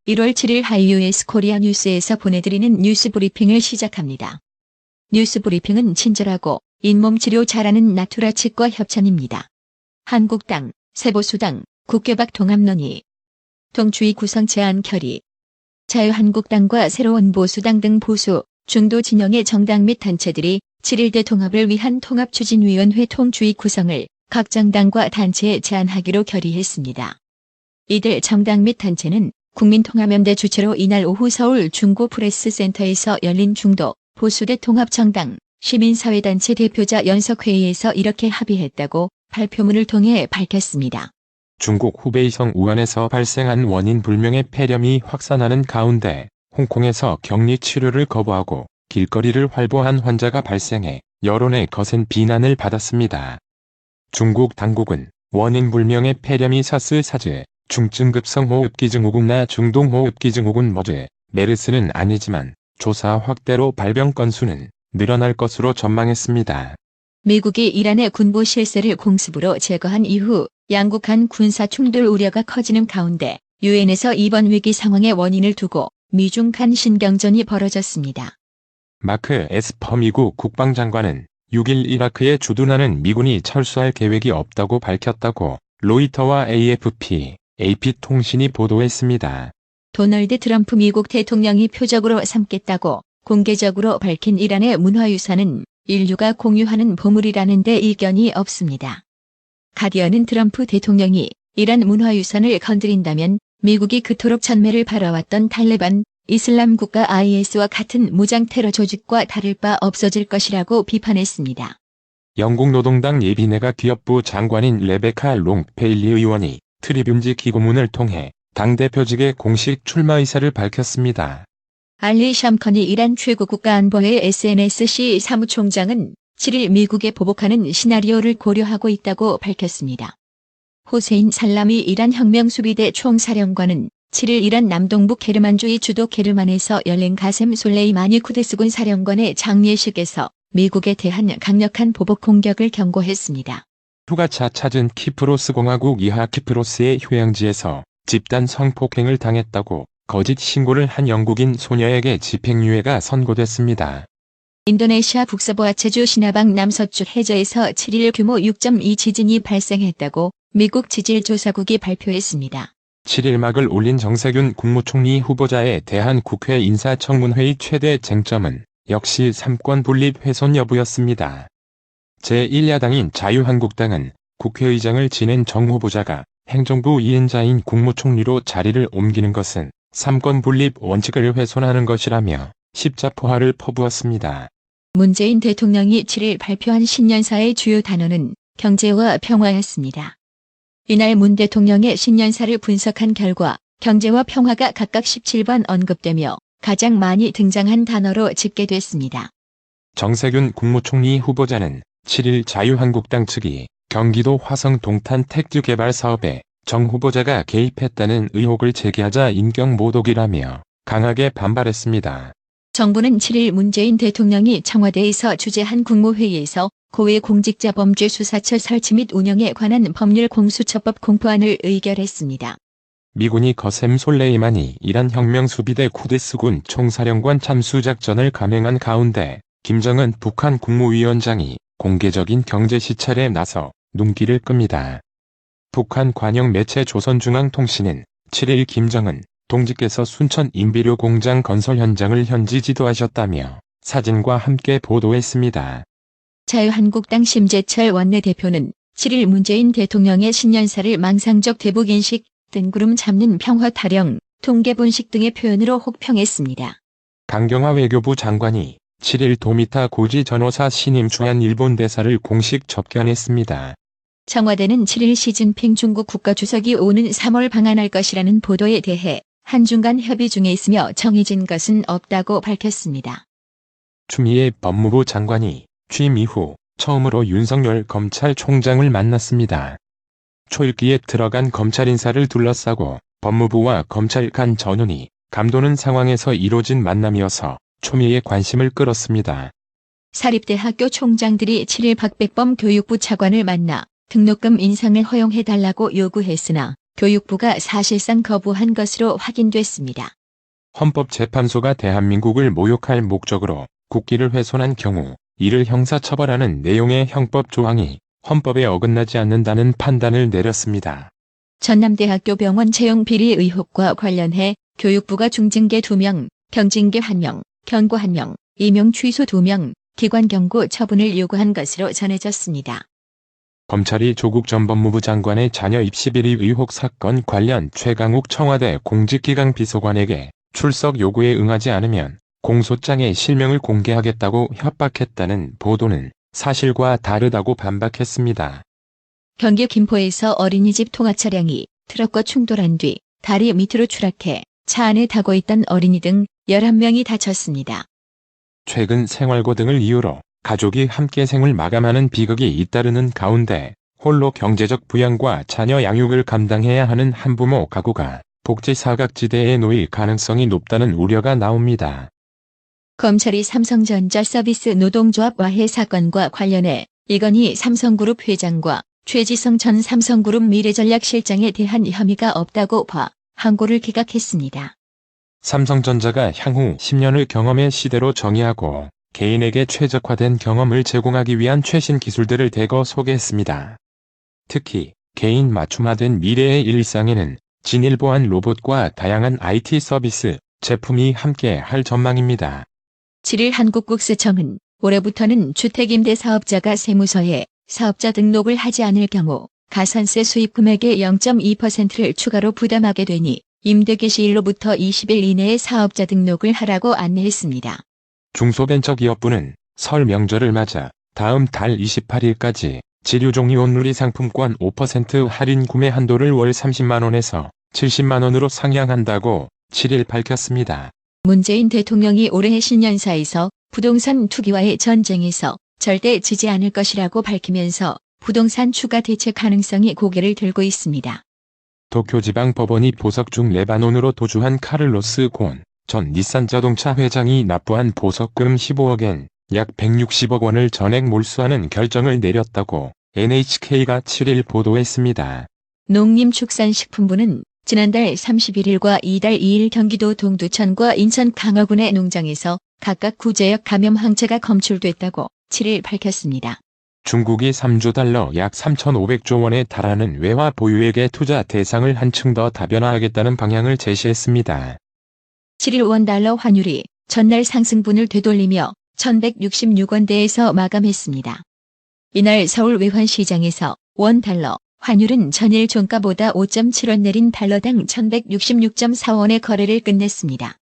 1월 7일 하이유에스 코리아 뉴스에서 보내드리는 뉴스 브리핑을 시작합니다. 뉴스 브리핑은 친절하고 잇몸 치료 잘하는 나투라 치과 협찬입니다. 한국당, 세보수당, 국회박 통합논의. 통추위 구성 제안 결의. 자유한국당과 새로운 보수당 등 보수, 중도 진영의 정당 및 단체들이 7일 대통합을 위한 통합추진위원회 통추위 구성을 각 정당과 단체에 제안하기로 결의했습니다. 이들 정당 및 단체는 국민통합연대 주최로 이날 오후 서울 중고프레스센터에서 열린 중도, 보수대 통합정당, 시민사회단체 대표자 연석회의에서 이렇게 합의했다고 발표문을 통해 밝혔습니다. 중국 후베이성 우한에서 발생한 원인 불명의 폐렴이 확산하는 가운데 홍콩에서 격리 치료를 거부하고 길거리를 활보한 환자가 발생해 여론의 거센 비난을 받았습니다. 중국 당국은 원인 불명의 폐렴이 사스, 사즈, 중증급성호흡기증후군나 중동호흡기증후군 머즈, 메르스는 아니지만 조사 확대로 발병 건수는 늘어날 것으로 전망했습니다. 미국이 이란의 군부 실세를 공습으로 제거한 이후 양국 간 군사 충돌 우려가 커지는 가운데 유엔에서 이번 위기 상황의 원인을 두고 미중 간 신경전이 벌어졌습니다. 마크 에스퍼 미국 국방장관은 6일 이라크에 주둔하는 미군이 철수할 계획이 없다고 밝혔다고 로이터와 AP통신이 보도했습니다. 도널드 트럼프 미국 대통령이 표적으로 삼겠다고 공개적으로 밝힌 이란의 문화유산은 인류가 공유하는 보물이라는 데 이견이 없습니다. 가디언은 트럼프 대통령이 이란 문화유산을 건드린다면 미국이 그토록 전매를 바라왔던 탈레반, 이슬람 국가 IS와 같은 무장 테러 조직과 다를 바 없어질 것이라고 비판했습니다. 영국 노동당 예비내각 기업부 장관인 레베카 롱페일리 의원이 트리뷴지 기고문을 통해 당대표직의 공식 출마 의사를 밝혔습니다. 알리 샴컨이 이란 최고 국가안보회 SNSC 사무총장은 7일 미국에 보복하는 시나리오를 고려하고 있다고 밝혔습니다. 호세인 살라미 이란 혁명수비대 총사령관은 7일 이란 남동부 케르만주의 주도 케르만에서 열린 가셈 솔레이마니 쿠데스군 사령관의 장례식에서 미국에 대한 강력한 보복 공격을 경고했습니다. 휴가차 찾은 키프로스 공화국 이하 키프로스의 휴양지에서 집단 성폭행을 당했다고 거짓 신고를 한 영국인 소녀에게 집행유예가 선고됐습니다. 인도네시아 북서부 아체주 시나방 남서쪽 해저에서 7일 규모 6.2 지진이 발생했다고 미국 지질조사국이 발표했습니다. 7일 막을 올린 정세균 국무총리 후보자에 대한 국회 인사청문회의 최대 쟁점은 역시 삼권 분립 훼손 여부였습니다. 제1야당인 자유한국당은 국회의장을 지낸 정 후보자가 행정부 이인자인 국무총리로 자리를 옮기는 것은 삼권 분립 원칙을 훼손하는 것이라며 십자포화를 퍼부었습니다. 문재인 대통령이 7일 발표한 신년사의 주요 단어는 경제와 평화였습니다. 이날 문 대통령의 신년사를 분석한 결과 경제와 평화가 각각 17번 언급되며 가장 많이 등장한 단어로 집계됐습니다. 정세균 국무총리 후보자는 7일 자유한국당 측이 경기도 화성 동탄 택지 개발 사업에 정 후보자가 개입했다는 의혹을 제기하자 인격 모독이라며 강하게 반발했습니다. 정부는 7일 문재인 대통령이 청와대에서 주재한 국무회의에서 고위공직자범죄수사처 설치 및 운영에 관한 법률 공수처법 공포안을 의결했습니다. 미군이 거셈 솔레이마니 이란 혁명수비대 쿠데스군 총사령관 참수작전을 감행한 가운데 김정은 북한 국무위원장이 공개적인 경제 시찰에 나서 눈길을 끕니다. 북한 관영 매체 조선중앙통신은 7일 김정은 동지께서 순천 인비료 공장 건설 현장을 현지 지도하셨다며 사진과 함께 보도했습니다. 자유한국당 심재철 원내대표는 7일 문재인 대통령의 신년사를 망상적 대북인식, 뜬구름 잡는 평화 타령, 통계 분식 등의 표현으로 혹평했습니다. 강경화 외교부 장관이 7일 도미타 고지 전호사 신임 주한 일본 대사를 공식 접견했습니다. 청와대는 7일 시진핑 중국 국가주석이 오는 3월 방한할 것이라는 보도에 대해 한중 간 협의 중에 있으며 정해진 것은 없다고 밝혔습니다. 추미애 법무부 장관이 취임 이후 처음으로 윤석열 검찰총장을 만났습니다. 초읽기에 들어간 검찰 인사를 둘러싸고 법무부와 검찰 간 전운이 감도는 상황에서 이뤄진 만남이어서 초미의 관심을 끌었습니다. 사립대학교 총장들이 7일 박백범 교육부 차관을 만나 등록금 인상을 허용해달라고 요구했으나 교육부가 사실상 거부한 것으로 확인됐습니다. 헌법재판소가 대한민국을 모욕할 목적으로 국기를 훼손한 경우 이를 형사처벌하는 내용의 형법 조항이 헌법에 어긋나지 않는다는 판단을 내렸습니다. 전남대학교 병원 채용 비리 의혹과 관련해 교육부가 중징계 2명, 경징계 1명, 경고 1명, 임용 취소 2명, 기관 경고 처분을 요구한 것으로 전해졌습니다. 검찰이 조국 전 법무부 장관의 자녀 입시 비리 의혹 사건 관련 최강욱 청와대 공직기강 비서관에게 출석 요구에 응하지 않으면 공소장의 실명을 공개하겠다고 협박했다는 보도는 사실과 다르다고 반박했습니다. 경기 김포에서 어린이집 통화 차량이 트럭과 충돌한 뒤 다리 밑으로 추락해 차 안에 타고 있던 어린이 등 11명이 다쳤습니다. 최근 생활고 등을 이유로 가족이 함께 생을 마감하는 비극이 잇따르는 가운데 홀로 경제적 부양과 자녀 양육을 감당해야 하는 한부모 가구가 복지 사각지대에 놓일 가능성이 높다는 우려가 나옵니다. 검찰이 삼성전자 서비스 노동조합 와해 사건과 관련해 이건희 삼성그룹 회장과 최지성 전 삼성그룹 미래전략실장에 대한 혐의가 없다고 봐 항고를 기각했습니다. 삼성전자가 향후 10년을 경험의 시대로 정의하고 개인에게 최적화된 경험을 제공하기 위한 최신 기술들을 대거 소개했습니다. 특히 개인 맞춤화된 미래의 일상에는 진일보한 로봇과 다양한 IT 서비스, 제품이 함께 할 전망입니다. 7일 한국국세청은 올해부터는 주택임대사업자가 세무서에 사업자 등록을 하지 않을 경우 가산세 수입 금액의 0.2%를 추가로 부담하게 되니 임대 개시일로부터 20일 이내에 사업자 등록을 하라고 안내했습니다. 중소벤처기업부는 설 명절을 맞아 다음 달 28일까지 지류종이 온누리 상품권 5% 할인 구매 한도를 월 30만 원에서 70만 원으로 상향한다고 7일 밝혔습니다. 문재인 대통령이 올해 신년사에서 부동산 투기와의 전쟁에서 절대 지지 않을 것이라고 밝히면서 부동산 추가 대책 가능성이 고개를 들고 있습니다. 도쿄지방법원이 보석 중 레바논으로 도주한 카를로스 곤 전 닛산자동차 회장이 납부한 보석금 15억엔 약 160억 원을 전액 몰수하는 결정을 내렸다고 NHK가 7일 보도했습니다. 농림축산식품부는 지난달 31일과 이달 2일 경기도 동두천과 인천 강화군의 농장에서 각각 구제역 감염 항체가 검출됐다고 7일 밝혔습니다. 중국이 3조 달러 약 3,500조 원에 달하는 외화 보유액의 투자 대상을 한층 더 다변화하겠다는 방향을 제시했습니다. 7일 원달러 환율이 전날 상승분을 되돌리며 1,166원대에서 마감했습니다. 이날 서울 외환시장에서 원달러 환율은 전일 종가보다 5.7원 내린 달러당 1,166.4원의 거래를 끝냈습니다.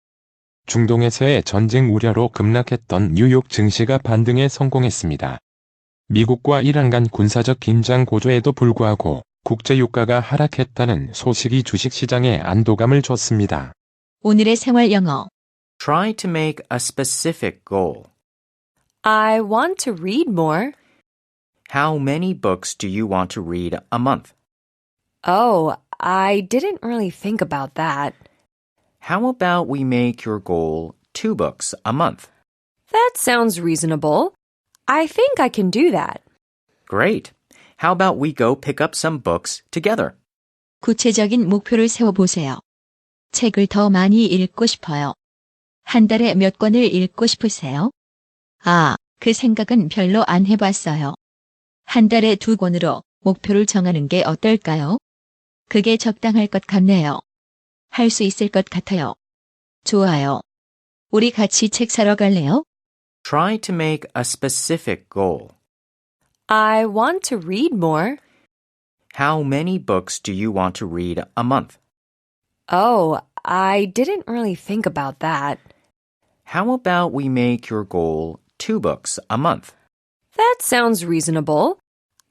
중동에서의 전쟁 우려로 급락했던 뉴욕 증시가 반등에 성공했습니다. 미국과 이란 간 군사적 긴장 고조에도 불구하고 국제유가가 하락했다는 소식이 주식시장에 안도감을 줬습니다. 오늘의 생활 영어. Try to make a specific goal. I want to read more. How many books do you want to read a month? Oh, I didn't really think about that. How about we make your goal 2 books a month? That sounds reasonable. I think I can do that. Great. How about we go pick up some books together? 구체적인 목표를 세워보세요. 책을 더 많이 읽고 싶어요. 한 달에 몇 권을 읽고 싶으세요? 아, 그 생각은 별로 안 해봤어요. 한 달에 2권으로 목표를 정하는 게 어떨까요? 그게 적당할 것 같네요. 할 수 있을 것 같아요. 좋아요. 우리 같이 책 사러 갈래요? Try to make a specific goal. I want to read more. How many books do you want to read a month? Oh, I didn't really think about that. How about we make your goal 2 books a month? That sounds reasonable.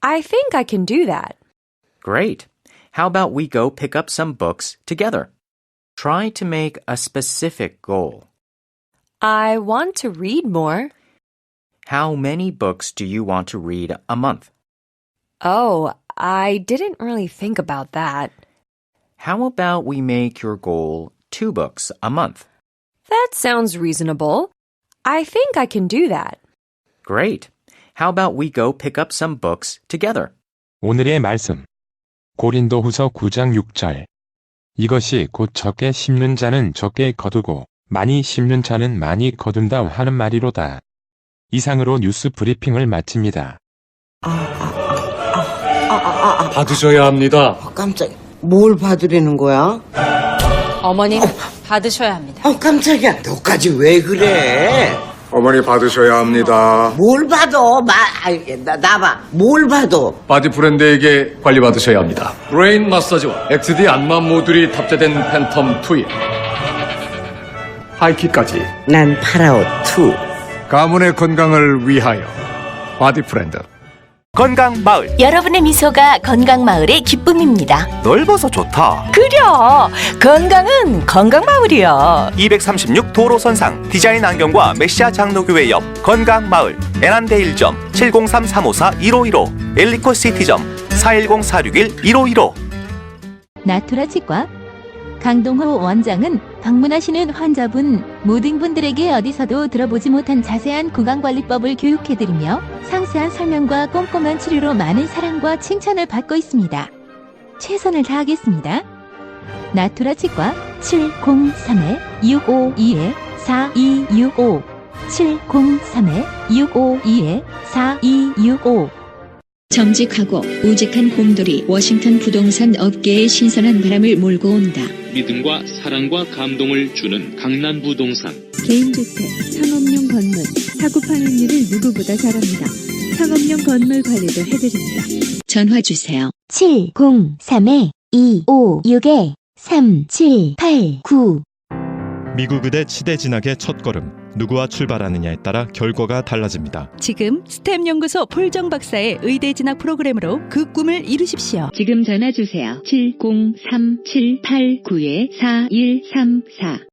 I think I can do that. Great. How about we go pick up some books together? Try to make a specific goal. I want to read more. How many books do you want to read a month? Oh, I didn't really think about that. How about we make your goal 2 books a month? That sounds reasonable. I think I can do that. Great. How about we go pick up some books together? 오늘의 말씀. 고린도후서 9장 6절. 이것이 곧 적게 심는 자는 적게 거두고 많이 심는 자는 많이 거둔다 하는 말이로다. 이상으로 뉴스 브리핑을 마칩니다. 받으셔야 합니다. 깜짝이야. 뭘 받으려는 거야? 어머님, 받으셔야 합니다. 깜짝이야. 너까지 왜 그래? 어머니 받으셔야 합니다. 뭘 받아? 나봐. 뭘 받아? 바디 브랜드에게 관리받으셔야 합니다. 브레인 마사지와 XD 안마 모듈이 탑재된 팬텀 2에 하이킥까지 난 파라오 2. 가문의 건강을 위하여 바디 브랜드. 건강마을. 여러분의 미소가 건강마을의 기쁨입니다. 넓어서 좋다. 그려! 건강은 건강마을이야. 236 도로선상 디자인 안경과 메시아 장로교회 옆 건강마을. 애난데일점 703-354-1515 엘리코시티점 410-461-1515. 나투라 치과 강동호 원장은 방문하시는 환자분 모든 분들에게 어디서도 들어보지 못한 자세한 구강관리법을 교육해드리며 상세한 설명과 꼼꼼한 치료로 많은 사랑과 칭찬을 받고 있습니다. 최선을 다하겠습니다. 나투라 치과 703-652-4265 703-652-4265 정직하고 우직한 곰돌이 워싱턴 부동산 업계의 신선한 바람을 몰고 온다. 믿음과 사랑과 감동을 주는 강남 부동산. 개인주택, 상업용 건물, 사고 파는일을 누구보다 잘합니다. 상업용 건물 관리도 해드립니다. 전화 주세요. 703-256-3789 미국 의대 치대 진학의 첫걸음. 누구와 출발하느냐에 따라 결과가 달라집니다. 지금 스템 연구소 폴정 박사의 의대 진학 프로그램으로 그 꿈을 이루십시오. 지금 전화 주세요. 703-789-4134